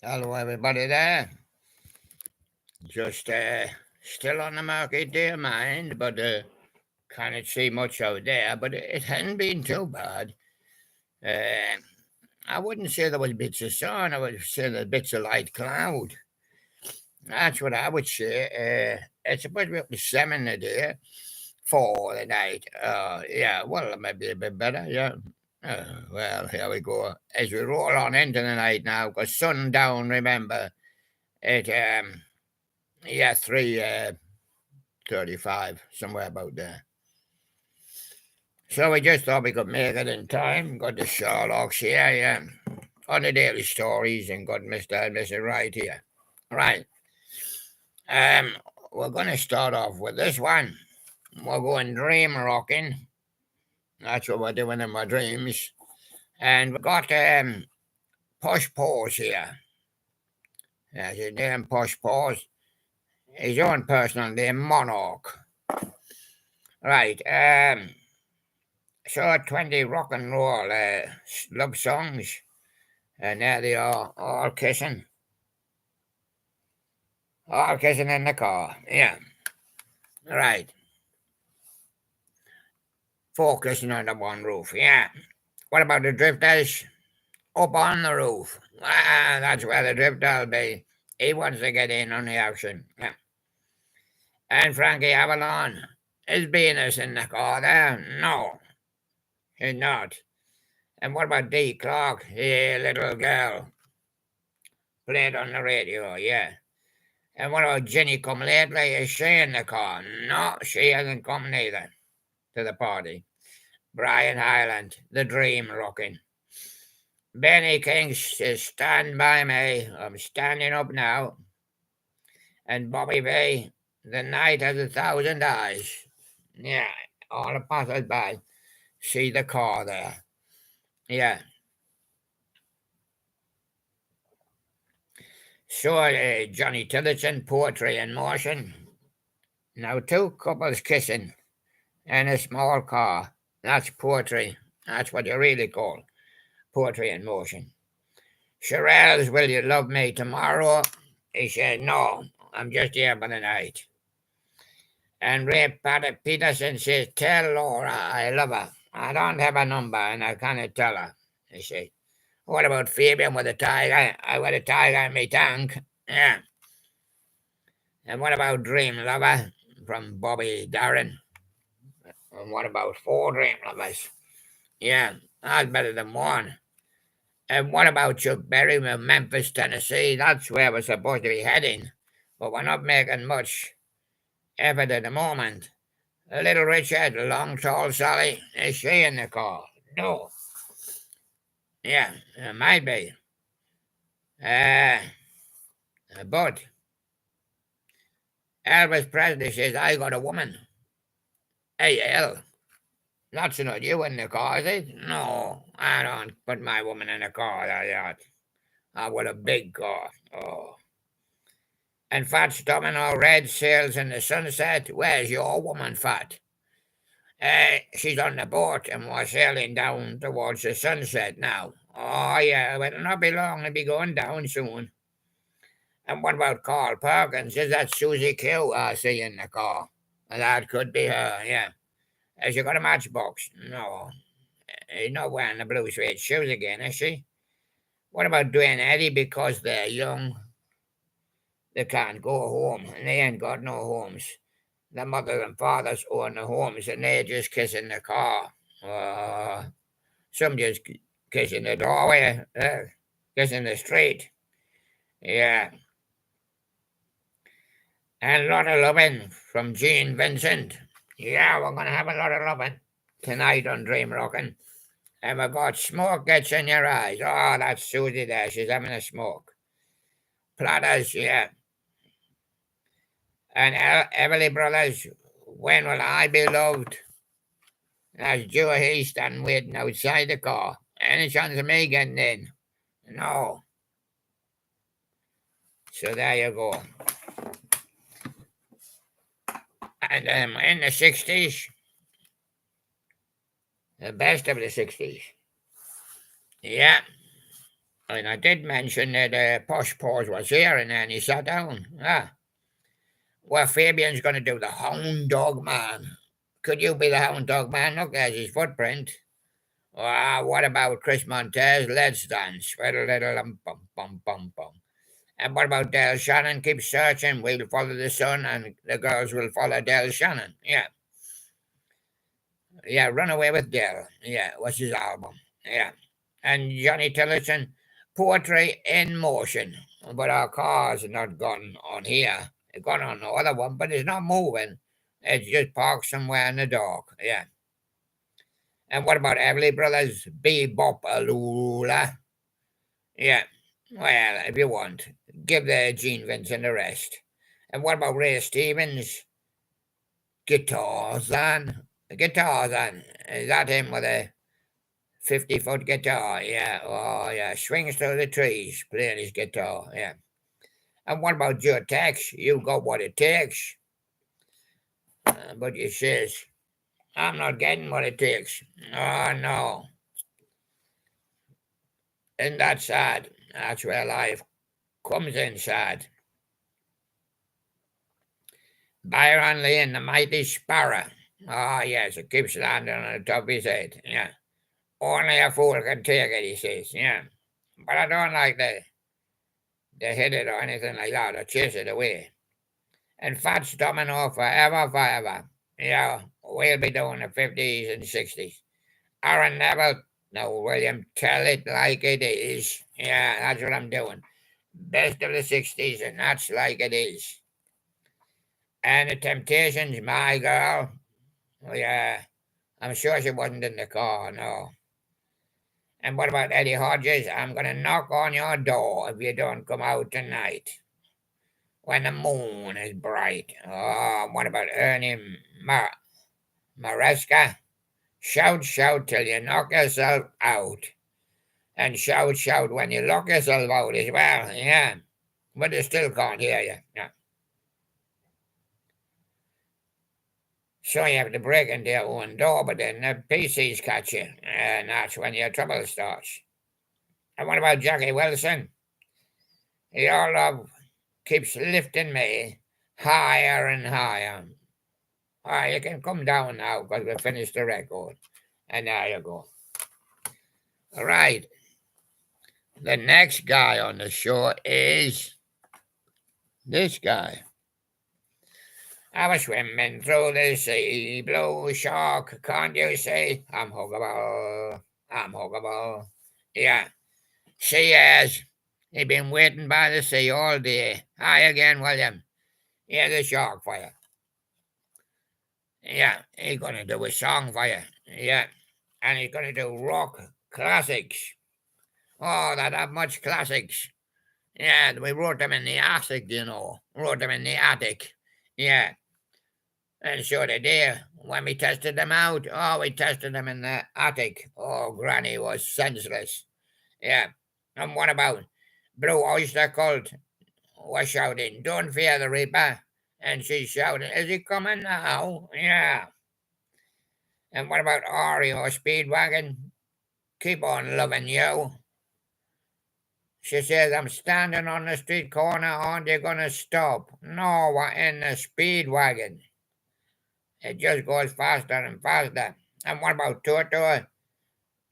Hello, everybody there. Just still on the market there, mind, but can't see much out there. But it hadn't been too bad. Uh, I wouldn't say there was bits of sun. I would say there bits of light cloud. That's what I would say. It's supposed to be up to 7 a day, 4 the night. Yeah, well, it might be a bit better. Yeah. Well, here we go. As we roll on into the night now, because sundown, remember, it yeah, 3:35, somewhere about there. So we just thought we could make it in time. Got the Sherlocks here, yeah. On the daily stories, and got Mr. and Mrs. Right here. Right. Um, we're gonna start off with this one. We're going dream rocking. That's what we're doing in my dreams. And we've got Posh Paws here. That's his name, Posh Paws. His own personal name, Monarch. Right. So 20 rock and roll love songs, and there they are, all kissing in the car. Yeah, right. Four kissing under one roof. Yeah. What about the drifters? Up on the roof. Ah, that's where the drifter'll be. He wants to get in on the action. Yeah. And Frankie Avalon is Venus in the car there? No, he's not. And what about D. Clark? Yeah, little girl. Played on the radio, yeah. And what about Jenny come lately? Is she in the car? No, she hasn't come neither to the party. Brian Hyland, the dream rocking. Benny King says, stand by me. I'm standing up now. And Bobby V, the night has 1,000 eyes. Yeah, all the passers by see the car there. Yeah. So Johnny Tillotson, poetry in motion. Now two couples kissing in a small car. That's poetry. That's what you really call poetry in motion. Sherelle's Will You Love Me Tomorrow? He said, no, I'm just here for the night. And Ray Peterson says, tell Laura I love her. I don't have a number and I can't tell her. He said, what about Fabian with a tiger? I got a tiger in my tank. Yeah. And what about Dream Lover from Bobby Darren? And what about four Dream Lovers? Yeah, that's better than one. And what about Chuck Berry from Memphis, Tennessee? That's where we're supposed to be heading, but we're not making much effort at the moment. Little Richard, long, tall Sally, is she in the car? No. Yeah, it might be. But Elvis Presley says, I got a woman. Hey, El, that's not you in the car, is it? No, I don't put my woman in a car like that. I want a big car. Oh. And Fat's Domino Red sails in the sunset. Where's your woman, Fat? She's on the boat and we're sailing down towards the sunset now. Oh, yeah, but it'll not be long. It'll be going down soon. And what about Carl Perkins? Is that Susie Q I see in the car? That could be her, yeah. Has she got a matchbox? No. She's not wearing the blue suede shoes again, is she? What about Dwayne Eddy? Because they're young, they can't go home, and they ain't got no homes. The mother and fathers own the homes, and they just kiss in the car. Some just kiss in the doorway, kiss in the street. Yeah. And a lot of loving from Gene Vincent. Yeah, we're going to have a lot of loving tonight on Dream Rockin'. And we've got Smoke Gets in Your Eyes. Oh, that's Susie there. She's having a smoke. Platters, yeah. And Everly Brothers, When Will I Be Loved? That's Joe Heaston waiting outside the car. Any chance of me getting in? No. So there you go. And in the 60s, the best of the 60s. Yeah. And I did mention that Posh Paws was here, and then he sat down. Well, Fabian's going to do the hound dog man. Could you be the hound dog man? Look, there's his footprint. What about Chris Montez? Let's dance. Little, little, bum, bum, bum, bum. And what about Del Shannon? Keep searching. We'll follow the sun, and the girls will follow Del Shannon. Yeah. Yeah, Run Away with Del. Yeah, what's his album? Yeah. And Johnny Tillotson, Poetry in Motion. But our car's not gone on here. It's gone on the other one, but it's not moving. It's just parked somewhere in the dark. Yeah. And what about Everly Brothers? Bebop Alula? Yeah. Well, if you want, give the Gene Vincent a rest. And what about Ray Stevens? Guitars on. Guitars on. Is that him with a 50-foot guitar? Yeah. Oh, yeah. Swings through the trees playing his guitar. Yeah. And what about your Tex? You got what it takes. But you says, I'm not getting what it takes. Oh, no. Isn't that sad? That's where life comes in sad. Byron Lee and the Mighty Sparrow. Ah, yes, it keeps landing on the top of his head. Yeah. Only a fool can take it, he says. Yeah. But I don't like the hit it or anything like that, or chase it away. And Fats Domino forever, forever. Yeah, we'll be doing the 50s and 60s. Aaron Neville, no, William, tell it like it is. Yeah, that's what I'm doing. Best of the 60s, and that's like it is. And the Temptations, my girl. Oh, yeah, I'm sure she wasn't in the car, no. And what about Eddie Hodges? I'm going to knock on your door if you don't come out tonight when the moon is bright. Oh, what about Ernie Maresca? Shout, shout till you knock yourself out. And shout, shout when you lock yourself out as well. Yeah. But they still can't hear you. Yeah. So you have to break into your own door, but then the PCs catch you. And that's when your trouble starts. And what about Jackie Wilson? Your love keeps lifting me higher and higher. All right, you can come down now because we finished the record. And there you go. All right. The next guy on the show is this guy. I was swimming through the sea, blue shark, can't you see? I'm huggable, I'm huggable. Yeah, she has. He's been waiting by the sea all day. Hi again, William. Here's the shark for you. Yeah, he's going to do a song for you. Yeah, and he's going to do rock classics. Oh, that have much classics. Yeah, we wrote them in the attic, you know. Wrote them in the attic. Yeah. And so they did. When we tested them out, we tested them in the attic. Oh, Granny was senseless. Yeah. And what about Blue Oyster Cult was shouting, don't fear the Reaper. And she shouted, is he coming now? Yeah. And what about Oreo Speedwagon? Keep on loving you. She says, I'm standing on the street corner. Aren't you going to stop? No, we're in the Speedwagon. It just goes faster and faster. And what about Toto?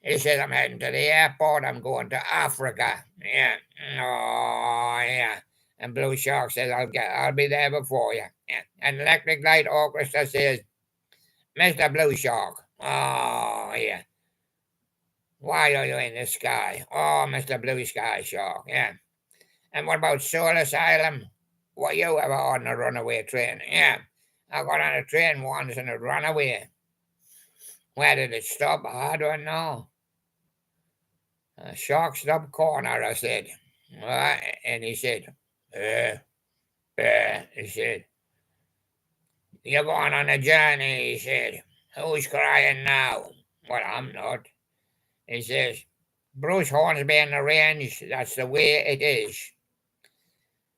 He says, I'm heading to the airport. I'm going to Africa. Yeah. Oh, yeah. And Blue Shark says, I'll be there before you. Yeah. And Electric Light Orchestra says, Mr. Blue Shark. Oh, yeah. Why are you in the sky? Oh, Mr. Blue Sky Shark. Yeah. And what about Soul Asylum? Were you ever on a runaway train? Yeah. I got on a train once and it ran away. Where did it stop? I don't know. Shark stop corner, I said. And he said, he said, you're going on a journey, he said. Who's crying now? Well, I'm not. He says, Bruce Hornsby in the range, that's the way it is.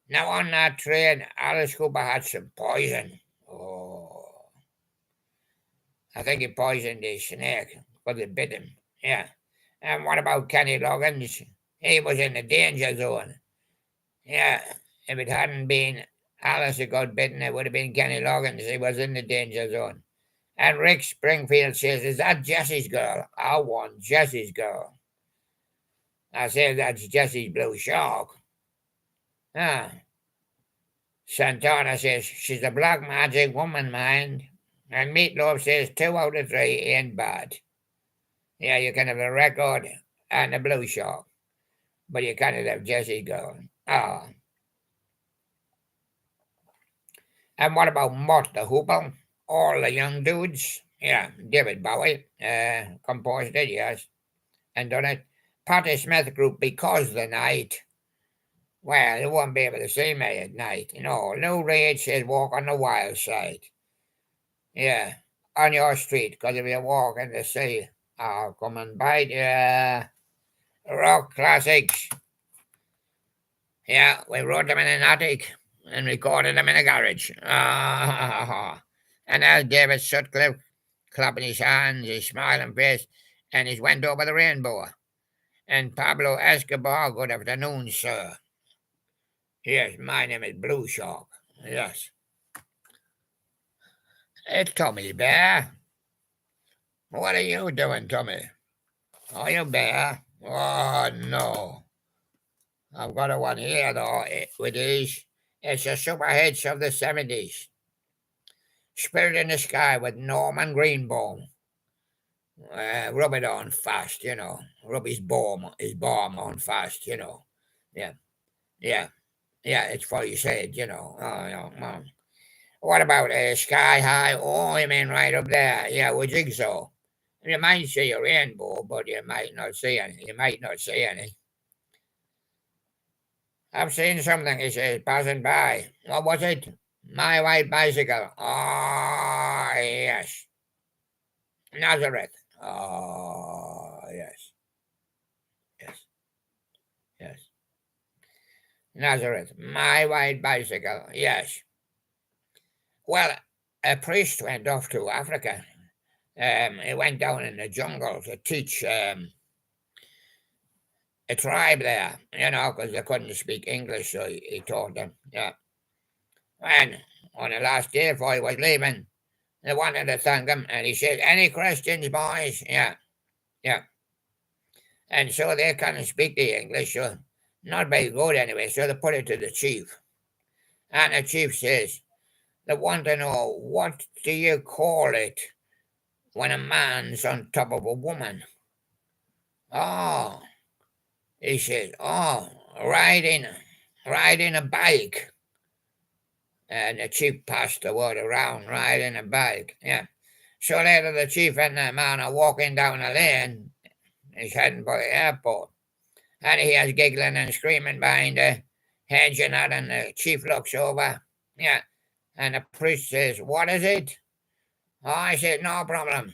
Now on that train, Alice Cooper had some poison. Oh. I think he poisoned his snake because it bit him. Yeah. And what about Kenny Loggins? He was in the danger zone. Yeah, if it hadn't been Alice who got bitten, it would have been Kenny Loggins. He was in the danger zone. And Rick Springfield says, "Is that Jesse's girl? I want Jesse's girl." I say, "That's Jesse's blue shark." Ah. Santana says, "She's a black magic woman, mind." And Meatloaf says, 2 out of 3 ain't bad. Yeah, you can have a record and a blue shark, but you can't have Jesse's girl. Ah. And what about Mott the Hoople? All the young dudes? Yeah, David Bowie composed it, yes, and done it. Patti Smith Group, Because the Night. Well, you won't be able to see me at night. Lou Reed says, "Walk on the wild side." Yeah, on your street, because if you walk in the sea, I'll come and bite you. Rock classics. Yeah, we wrote them in an attic and recorded them in a garage. And as David Sutcliffe clapping his hands, his smiling face, and he went over the rainbow. And Pablo Escobar, "Good afternoon, sir." Yes, my name is Blue Shark. Yes. It's Tommy Bear. What are you doing, Tommy? Are you Bear? Oh, no. I've got a one here, though, with these. It's a super hits of the 70s. Spirit in the Sky with Norman Greenbaum. Rub it on fast, Rub his bomb on fast, Yeah, yeah, yeah, it's what you said, What about Sky High? Oh, you mean right up there? Yeah, with Jigsaw. You might see a rainbow, but you might not see any. I've seen something, he says, passing by. What was it? My white bicycle. Oh, yes. Nazareth. Oh, yes. Yes. Yes. Nazareth. My white bicycle. Yes. Well, a priest went off to Africa. He went down in the jungle to teach a tribe there, because they couldn't speak English, so he taught them. Yeah. And on the last day before he was leaving, they wanted to thank him, and he said, "Any questions, boys?" Yeah, yeah. And so they couldn't speak the English, so not very good anyway, so they put it to the chief. And the chief says, they want to know, what do you call it when a man's on top of a woman? Oh, he says, "Oh, riding a bike." And the chief passed the word around, riding a bike. Yeah. So later the chief and the man are walking down a lane. He's heading for the airport. And he hears giggling and screaming behind the hedge and that, and the chief looks over. Yeah. And the priest says, "What is it?" Oh, I said, "No problem.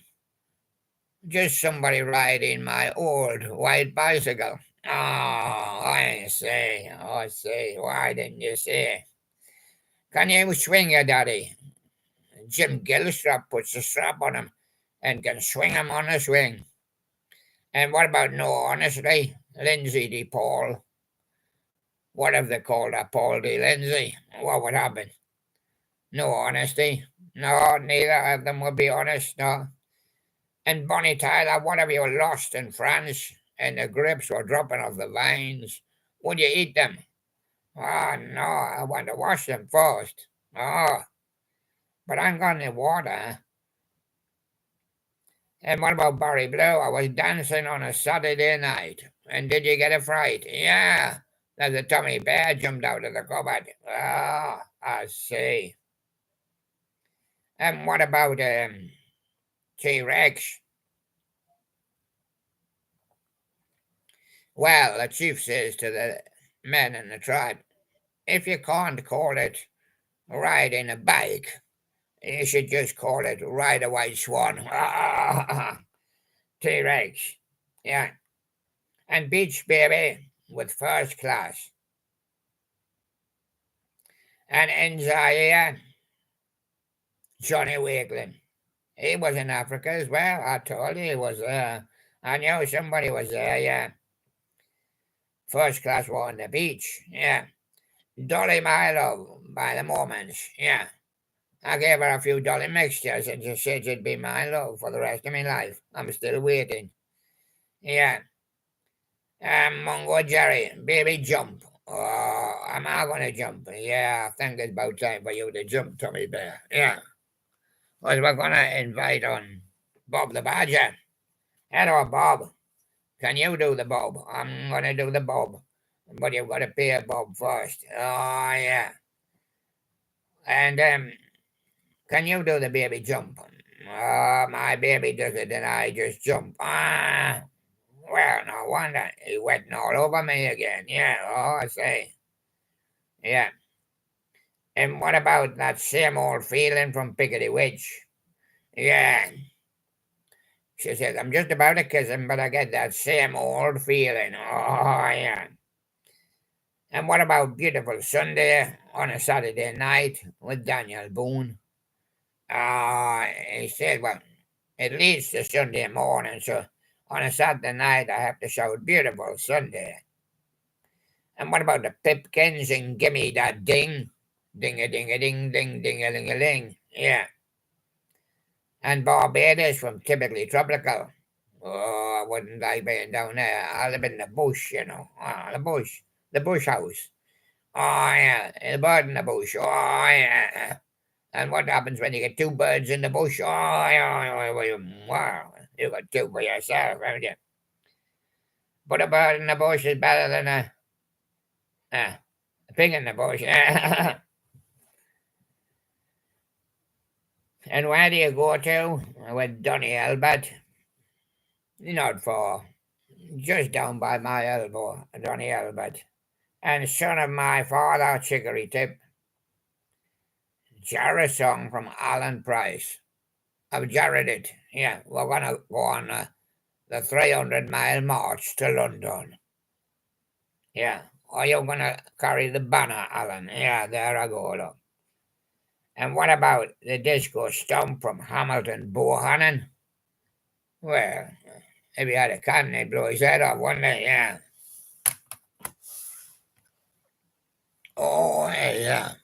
Just somebody riding my old white bicycle." Oh, I see. I see. Why didn't you say? Can you swing your daddy? Jim Gilstrap puts a strap on him and can swing him on a swing. And what about no honesty? Lindsay D. Paul. What if they called her Paul D. Lindsay? What would happen? No honesty. No, neither of them would be honest, no. And Bonnie Tyler, what have you lost in France? And the grapes were dropping off the vines. Would you eat them? Oh, no, I want to wash them first. Oh, but I'm going to water. And what about Barry Blue? I was dancing on a Saturday night. And did you get a fright? Yeah. As a Tommy Bear jumped out of the cupboard. Ah, I see. And what about T-Rex? Well, the chief says to the men in the tribe, if you can't call it riding a bike, you should just call it ride a white swan. T-Rex. Yeah. And Beach Baby with First Class. And in Zaire, Johnny Wakelin. He was in Africa as well. I told you he was there. I knew somebody was there, yeah. first class war on the beach. Yeah. Dolly, my love, by the moments. Yeah. I gave her a few dolly mixtures and she said she'd be my love for the rest of my life. I'm still waiting. Yeah. Mungo Jerry, baby jump. Oh, am I gonna jump? Yeah, I think it's about time for you to jump, Tommy Bear. Yeah. Well, we're gonna invite on Bob the Badger. Hello, Bob. Can you do the Bob? I'm gonna do the Bob. But you've got to pay a Bob first. Oh, yeah. And, can you do the baby jump? Oh, my baby does it and I just jump. Ah, well, no wonder. He wetting all over me again. Yeah, oh, I say. Yeah. And what about that same old feeling from Piggity Witch? Yeah. She says, I'm just about to kiss him, but I get that same old feeling. Oh, yeah. And what about Beautiful Sunday on a Saturday night with Daniel Boone? He said, well, it leads to Sunday morning, so on a Saturday night I have to shout Beautiful Sunday. And what about the Pipkins and Gimme That Ding? Ding-a-ding-a-ding-ding-ding-a-ling-a-ling. Yeah. And Barbados from Typically Tropical. Oh, I wouldn't like being down there. I live in the bush, you know. The bush. The bush house. Oh, yeah. The bird in the bush. Oh, yeah. And what happens when you get two birds in the bush? Oh, yeah. Wow. You got two for yourself, haven't you? But a bird in the bush is better than a pig in the bush. And where do you go to with Donny Albert? Not far. Just down by my elbow, Donny Albert. And son of my father, Chicory Tip. Jarrah song from Alan Price. I've jarred it. Yeah, we're going to go on the 300-mile march to London. Yeah. Are you going to carry the banner, Alan? Yeah, there I go, look. And what about the disco stomp from Hamilton Bohannon? Well, if he had a cannon, he'd blow his head off, wouldn't he? Yeah. Oh, yeah.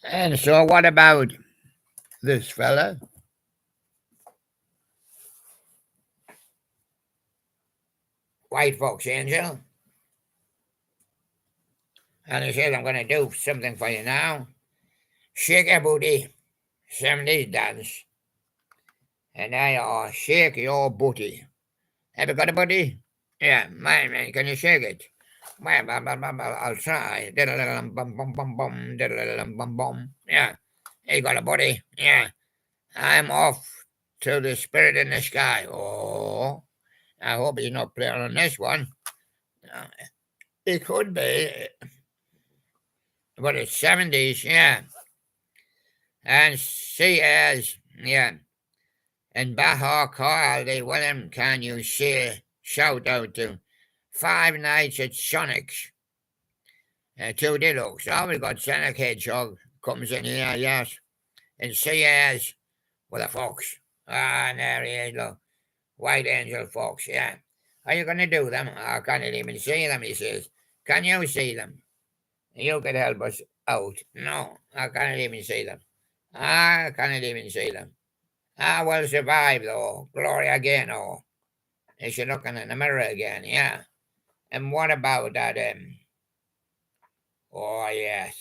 And so what about this fella? White Folks Angel. And he says, I'm going to do something for you now. Shake your booty. 70s dance. And there you are. Shake your booty. Have you got a booty? Yeah, man, can you shake it? Well, I'll try. Yeah. You got a booty? Yeah. I'm off to the spirit in the sky. Oh, I hope he's not playing on this one. It could be. But it's 70s, yeah. And she is, yeah. And Baha Carl, the William, can you say, shout out to 5 nights at Sonic's. 2 Deluxe. Oh, we got Sonic Hedgehog comes in here, yes. And she is with a fox. And there he is, look. White Angel Fox, yeah. Are you going to do them? I can't even see them, he says. Can you see them? You could help us out. No, I can't even see them. I can't even see them. I will survive, though. Glory again, oh. Is she looking in the mirror again? Yeah. And what about that, oh, yes.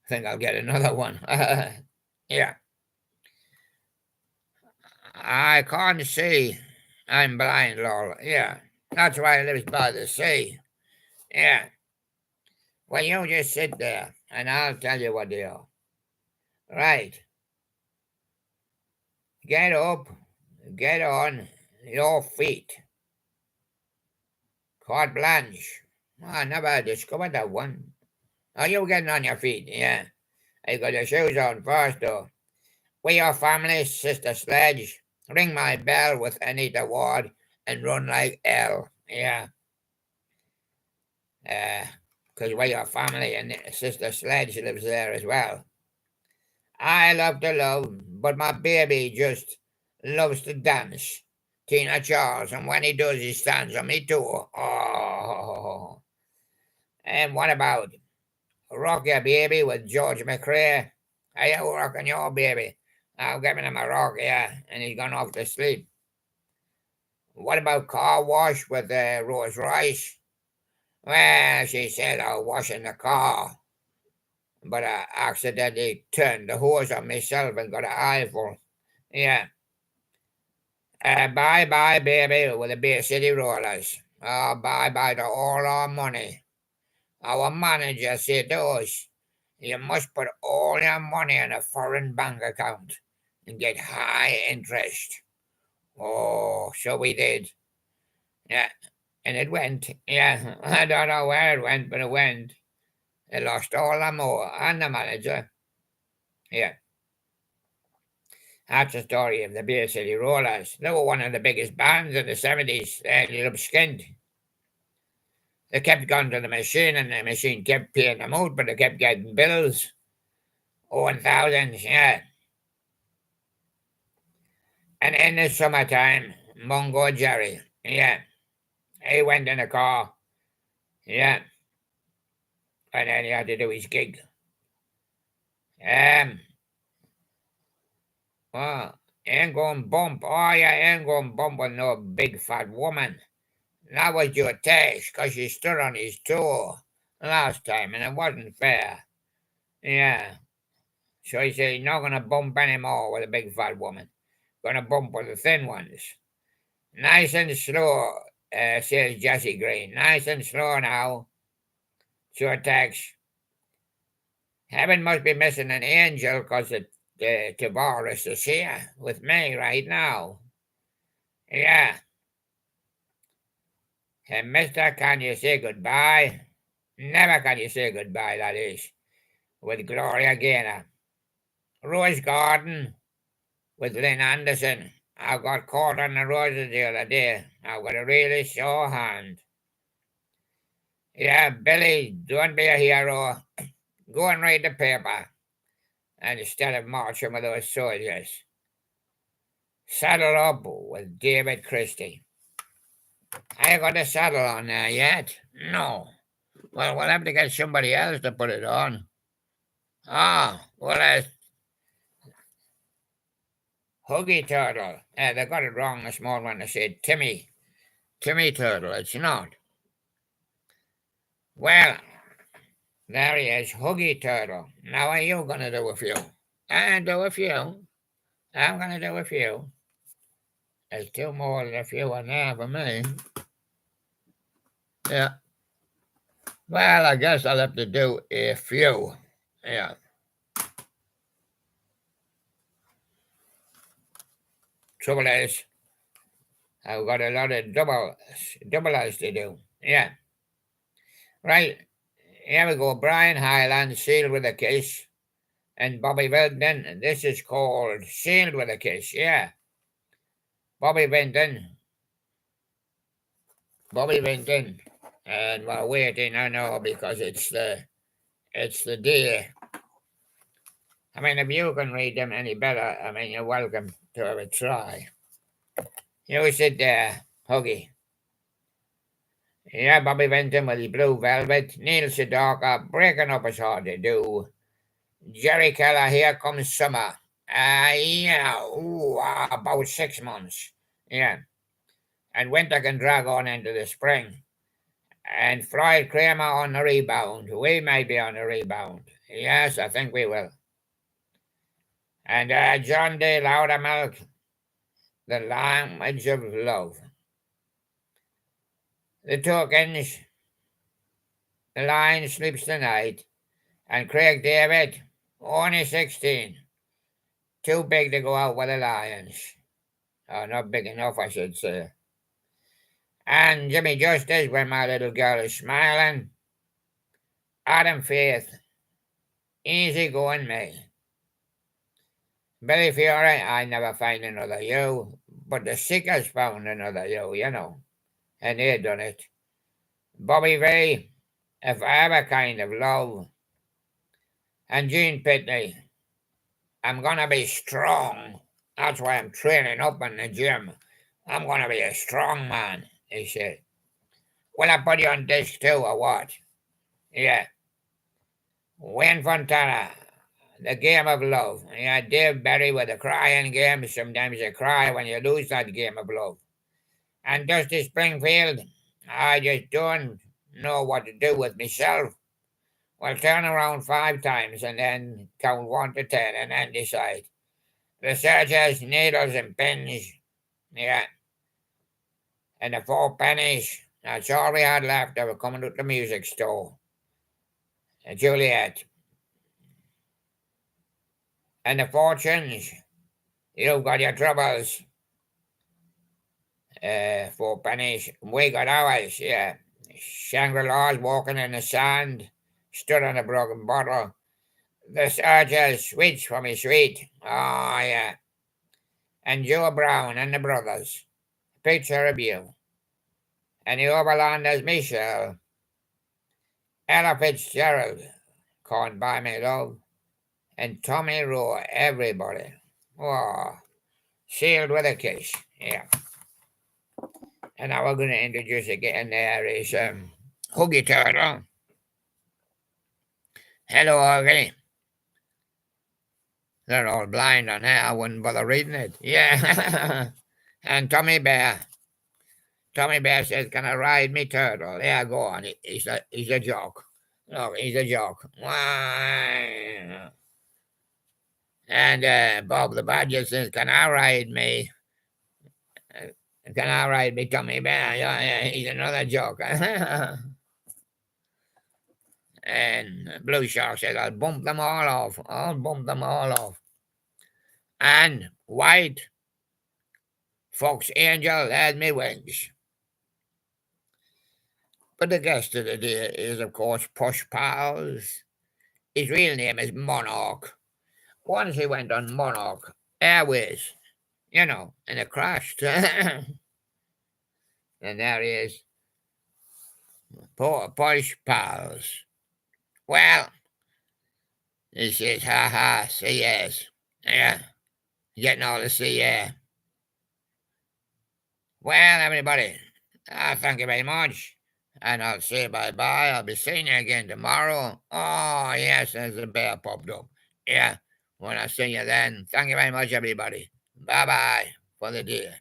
I think I'll get another one. Yeah. I can't see. I'm blind, lol. Yeah. That's why I live by the sea. Yeah. Well, you just sit there, and I'll tell you what they are. Right. Get up. Get on your feet. Carte blanche. Oh, I never discovered that one. Are you getting on your feet? Yeah. You got your shoes on first, though. We your family, Sister Sledge. Ring my bell with Anita Ward and run like hell. Yeah. Because we're your family and Sister Sledge lives there as well. I love to love, but my baby just loves to dance Tina Charles, and when he does, he stands on me too. Oh, and what about Rock Your Baby with George McRae? Are you rocking your baby? I'm giving him a rock, yeah, and he's gone off to sleep. What about Car Wash with Rose Rice? Well, she said I was washing the car, but I accidentally turned the hose on myself and got an eyeful. Yeah. Bye bye, baby, with the Bay City Rollers. Bye bye to all our money. Our manager said to us, you must put all your money in a foreign bank account and get high interest. Oh, so we did. Yeah, and it went. Yeah, I don't know where it went, but it went. It lost all the more and the manager. Yeah, that's the story of the Bay City Rollers. They were one of the biggest bands in the 70s. They ended up skinned. They kept going to the machine, and the machine kept paying them out, but they kept getting bills. Owing thousands, yeah. And in the summertime, Mungo Jerry, yeah, he went in a car, yeah, and then he had to do his gig. Um, well, ain't going bump, oh yeah, ain't going bump with no big fat woman. That was your taste, 'cause she stood on his toe last time, and it wasn't fair. Yeah, so he said he's not going to bump anymore with a big fat woman. Going to bump with the thin ones. Nice and slow, says Jesse Green. Nice and slow now. Sure, Tex. Heaven must be missing an angel, 'cause the Tavares is here with me right now. Yeah. Hey, mister, can you say goodbye? Never can you say goodbye, that is. With Gloria Gaynor. Rose Garden with Lynn Anderson. I got caught on the roses the other day. I've got a really sore hand. Yeah, Billy, don't be a hero. Go and read the paper. And instead of marching with those soldiers, saddle up with David Christie. I got the saddle on there yet? No. Well, we'll have to get somebody else to put it on. Ah, well, that's Huggy Turtle. They got it wrong this morning when they said Timmy. Timmy Turtle, it's not. Well, there he is, Huggy Turtle. Now, are you going to do a few? I'll do a few. I'm going to do a few. There's two more than a few on there for me. Yeah. Well, I guess I'll have to do a few. Yeah. Trouble is, I've got a lot of doubles to do. Yeah. Right. Here we go. Brian Highland, Sealed with a Kiss. And Bobby Vinton. This is called Sealed with a Kiss. Yeah. Bobby Vinton. And we're waiting, I know, because it's the day. I mean, if you can read them any better, I mean, you're welcome to have a try. You sit there, Huggy. Yeah, Bobby Vinton with his blue velvet. Neil Sedaka breaking up as hard to do. Jerry Keller, Here Comes Summer. About 6 months. Yeah. And winter can drag on into the spring. And Floyd Kramer on the rebound. We may be on the rebound. Yes, I think we will. And John D. Loudermilk, The Language of Love. The Tokens, The Lion Sleeps Tonight. And Craig David, only 16. Too big to go out with the Lions. Oh, not big enough, I should say. And Jimmy Justice, When My Little Girl Is Smiling. Adam Faith, Easy Going Me. Billy Fiore, I Never Find Another You. But the Seekers found another you, you know. And they done it. Bobby V, If I Have a Kind of Love. And Gene Pitney, I'm gonna be strong. That's why I'm training up in the gym. I'm going to be a strong man, he said. Will I put you on disc too, or what? Yeah. Wayne Fontana, The Game of Love. Yeah, Dave Berry with the crying game. Sometimes you cry when you lose that game of love. And Dusty Springfield, I just don't know what to do with myself. Well, turn around 5 times and then count 1 to 10 and then decide. Researchers, needles and pins. Yeah. And the 4 pennies. That's all we had left. They were coming to the music store. Juliet. And the fortunes. You've got your troubles. 4 pennies. We got ours, yeah. Shangri-La's walking in the sand. Stood on a broken bottle. The Sergeant switch for me sweet. Oh, yeah. And Joe Brown and the brothers. Picture of you. And the Overlanders Michelle. Ella Fitzgerald. Can't buy me love. And Tommy Rowe, everybody. Oh, sealed with a kiss. Yeah. And now we're going to introduce again there is Huggy Turtle. Hello, Huggy. They're all blind on there. I wouldn't bother reading it. Yeah. And Tommy Bear. Tommy Bear says, "Can I ride me turtle?" Yeah, go on. He's a joke. Look, he's a joke. And Bob the Badger says, "Can I ride me? Can I ride me Tommy Bear?" Yeah, he's another joke. And Blue Shark says, "I'll bump them all off. I'll bump them all off." And White Fox Angel had me wings. But the guest of the day is, of course, Posh Paws. His real name is Monarch. Once he went on Monarch Airways, and it crashed. And there he is, Posh Paws. Well, he says, "Ha ha, see yes." Yeah, getting all the see yeah. Well, everybody, thank you very much. And I'll say bye-bye. I'll be seeing you again tomorrow. Oh, yes, there's a bear popped up. Yeah, when I see you then. Thank you very much, everybody. Bye-bye for the day.